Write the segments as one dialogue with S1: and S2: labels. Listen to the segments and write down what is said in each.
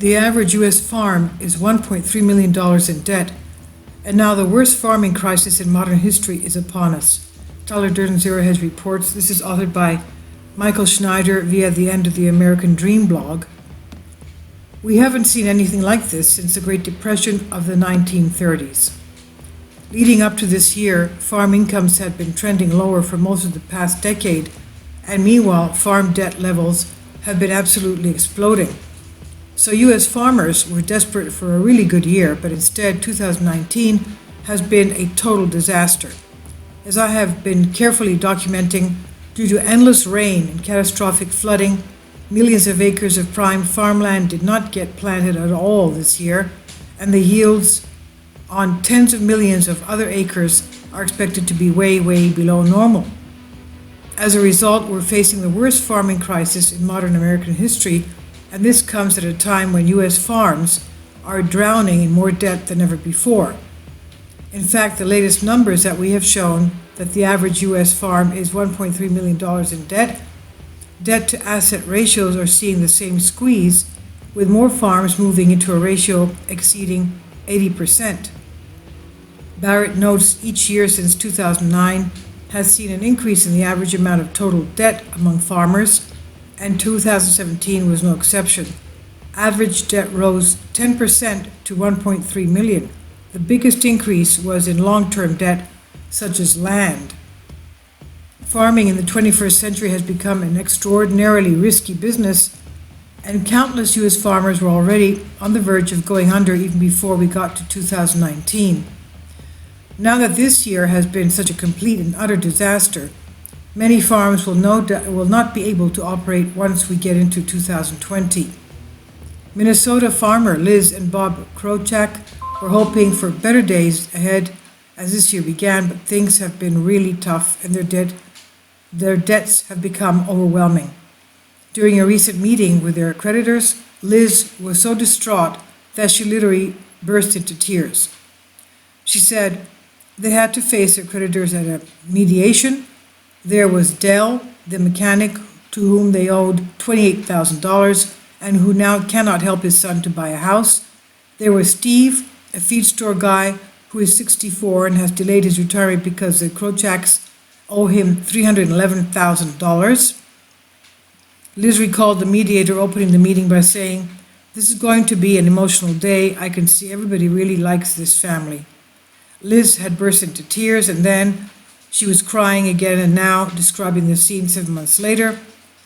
S1: The average U.S. farm is $1.3 million in debt, and now the worst farming crisis in modern history is upon us. Tyler Durden Zero Hedge reports. This is authored by Michael Schneider via the End of the American Dream blog. We haven't seen anything like this since the Great Depression of the 1930s. Leading up to this year, farm incomes had been trending lower for most of the past decade, and meanwhile, farm debt levels have been absolutely exploding. So U.S. farmers were desperate for a really good year, but instead 2019 has been a total disaster. As I have been carefully documenting, due to endless rain and catastrophic flooding, millions of acres of prime farmland did not get planted at all this year, and the yields on tens of millions of other acres are expected to be way, way below normal. As a result, we're facing the worst farming crisis in modern American history, and this comes at a time when U.S. farms are drowning in more debt than ever before. In fact, the latest numbers that we have shown that the average U.S. farm is $1.3 million in debt. Debt-to-asset ratios are seeing the same squeeze, with more farms moving into a ratio exceeding 80%. Barrett notes each year since 2009 has seen an increase in the average amount of total debt among farmers, and 2017 was no exception. Average debt rose 10% to $1.3 million. The biggest increase was in long-term debt, such as land. Farming in the 21st century has become an extraordinarily risky business, and countless U.S. farmers were already on the verge of going under even before we got to 2019. Now that this year has been such a complete and utter disaster, many farms will not be able to operate once we get into 2020. Minnesota farmer Liz and Bob Krochak were hoping for better days ahead as this year began, but things have been really tough and their debts have become overwhelming. During a recent meeting with their creditors, Liz was so distraught that she literally burst into tears. She said they had to face their creditors at a mediation. There was Dell, the mechanic to whom they owed $28,000 and who now cannot help his son to buy a house. There was Steve, a feed store guy who is 64 and has delayed his retirement because the Krochaks owe him $311,000. Liz recalled the mediator opening the meeting by saying, "This is going to be an emotional day. I can see everybody really likes this family." Liz had burst into tears, and then she was crying again, and now describing the scene 7 months later.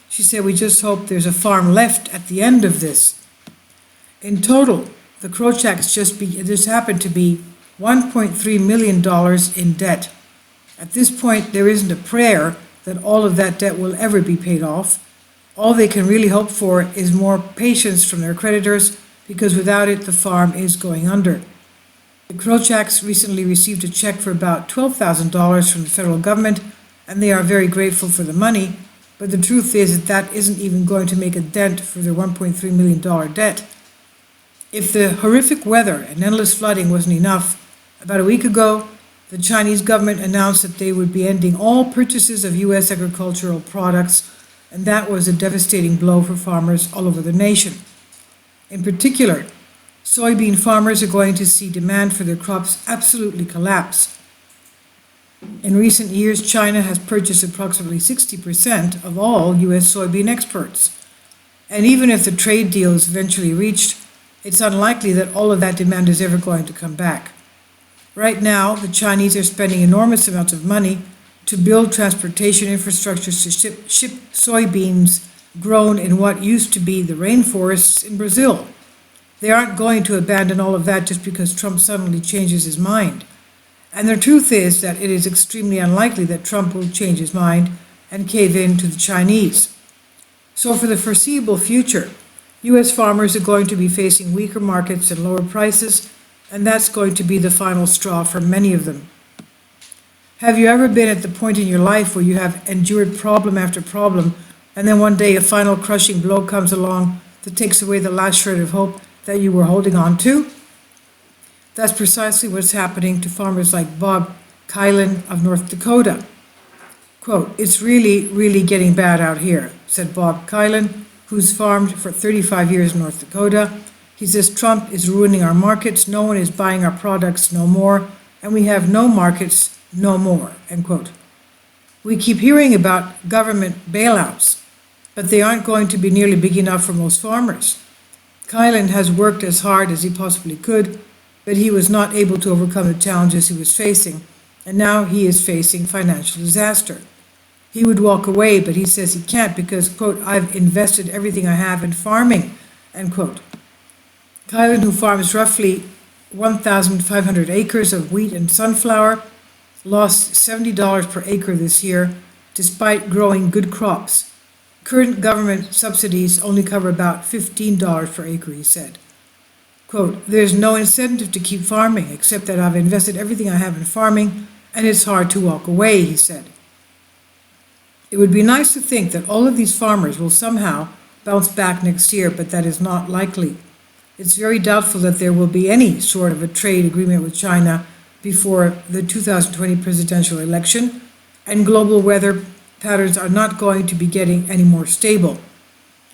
S1: She said, "We just hope there's a farm left at the end of this." In total, the Krochaks just happened to be $1.3 million in debt. At this point, there isn't a prayer that all of that debt will ever be paid off. All they can really hope for is more patience from their creditors, because without it, the farm is going under. The Krochaks recently received a check for about $12,000 from the federal government, and they are very grateful for the money, but the truth is that that isn't even going to make a dent for their $1.3 million debt. If the horrific weather and endless flooding wasn't enough, about a week ago, the Chinese government announced that they would be ending all purchases of U.S. agricultural products, and that was a devastating blow for farmers all over the nation. In particular, soybean farmers are going to see demand for their crops absolutely collapse. In recent years, China has purchased approximately 60% of all U.S. soybean exports. And even if the trade deal is eventually reached, it's unlikely that all of that demand is ever going to come back. Right now, the Chinese are spending enormous amounts of money to build transportation infrastructures to ship soybeans grown in what used to be the rainforests in Brazil. They aren't going to abandon all of that just because Trump suddenly changes his mind. And the truth is that it is extremely unlikely that Trump will change his mind and cave in to the Chinese. So for the foreseeable future, U.S. farmers are going to be facing weaker markets and lower prices, and that's going to be the final straw for many of them. Have you ever been at the point in your life where you have endured problem after problem, and then one day a final crushing blow comes along that takes away the last shred of hope that you were holding on to? That's precisely what's happening to farmers like Bob Kylan of North Dakota. Quote, "It's really, really getting bad out here," said Bob Kylan, who's farmed for 35 years in North Dakota. He says Trump is ruining our markets, no one is buying our products no more, and we have no markets no more, end quote. We keep hearing about government bailouts, but they aren't going to be nearly big enough for most farmers. Kylan has worked as hard as he possibly could, but he was not able to overcome the challenges he was facing, and now he is facing financial disaster. He would walk away, but he says he can't because, quote, I've invested everything I have in farming, end quote. Kylan, who farms roughly 1,500 acres of wheat and sunflower, lost $70 per acre this year, despite growing good crops. Current government subsidies only cover about $15 per acre, he said. Quote, there's no incentive to keep farming, except that I've invested everything I have in farming, and it's hard to walk away, he said. It would be nice to think that all of these farmers will somehow bounce back next year, but that is not likely. It's very doubtful that there will be any sort of a trade agreement with China before the 2020 presidential election, and global weather patterns are not going to be getting any more stable.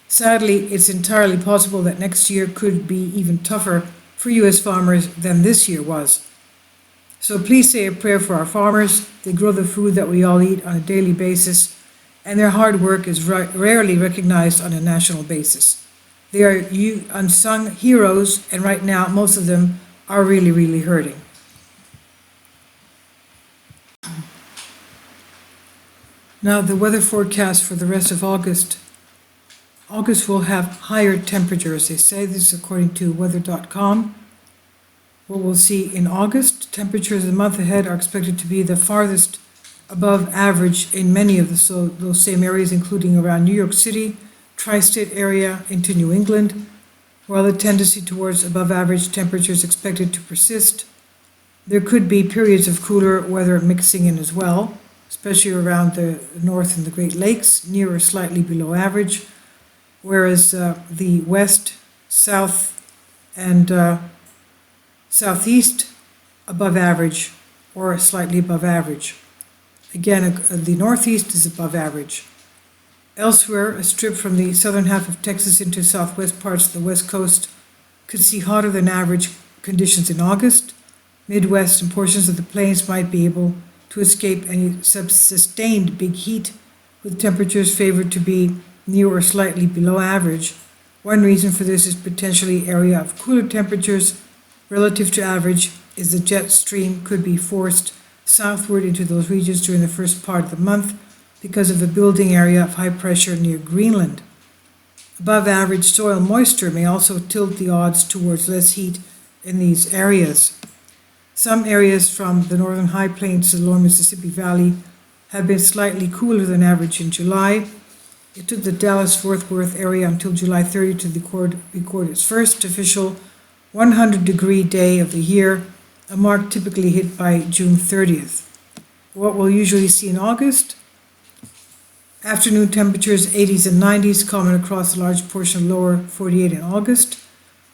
S1: Sadly, it's entirely possible that next year could be even tougher for U.S. farmers than this year was. So please say a prayer for our farmers. They grow the food that we all eat on a daily basis, and their hard work is rarely recognized on a national basis. They are unsung heroes, and right now, most of them are really, really hurting. Now, the weather forecast for the rest of August. August will have higher temperatures, they say. This is according to weather.com. What we'll see in August, temperatures the month ahead are expected to be the farthest above average in many of those same areas, including around New York City, tri-state area into New England, while the tendency towards above average temperatures expected to persist. There could be periods of cooler weather mixing in as well, especially around the north and the Great Lakes, near or slightly below average, whereas the west, south, and southeast above average or slightly above average. Again, the northeast is above average. Elsewhere, a strip from the southern half of Texas into southwest parts of the west coast could see hotter than average conditions in August. Midwest and portions of the plains might be able to escape any sustained big heat, with temperatures favored to be near or slightly below average. One reason for this is potentially area of cooler temperatures relative to average is the jet stream could be forced southward into those regions during the first part of the month because of the building area of high pressure near Greenland. Above average soil moisture may also tilt the odds towards less heat in these areas. Some areas from the northern high plains to the lower Mississippi Valley have been slightly cooler than average in July. It took the Dallas-Fort Worth area until July 30 to record its first official 100-degree day of the year, a mark typically hit by June 30th. What we'll usually see in August? Afternoon temperatures 80s and 90s common across a large portion of lower 48 in August.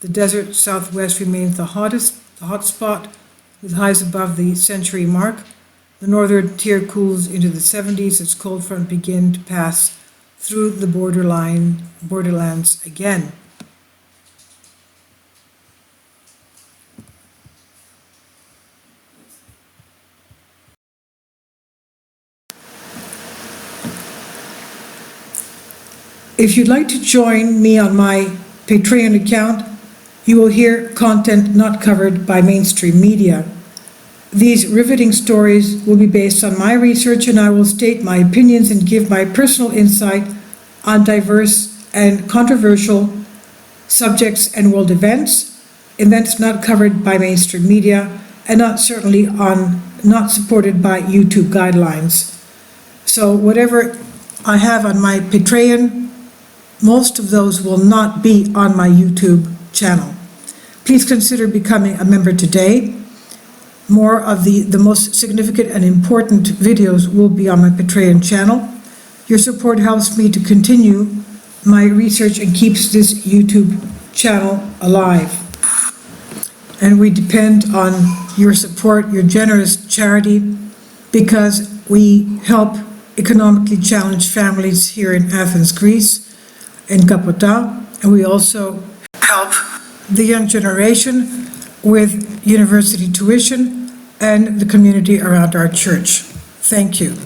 S1: The desert southwest remains the hot spot with highs above the century mark. The northern tier cools into the 70s as cold front begin to pass through the borderlands again. If you'd like to join me on my Patreon account, you will hear content not covered by mainstream media. These riveting stories will be based on my research, and I will state my opinions and give my personal insight on diverse and controversial subjects and world events not covered by mainstream media, and not supported by YouTube guidelines. So whatever I have on my Patreon, most of those will not be on my YouTube channel. Please consider becoming a member today. More of the most significant and important videos will be on my Patreon channel. Your support helps me to continue my research and keeps this YouTube channel alive. And we depend on your support, your generous charity, because we help economically challenged families here in Athens, Greece, in Kapota, and we also help the young generation with university tuition, and the community around our church. Thank you.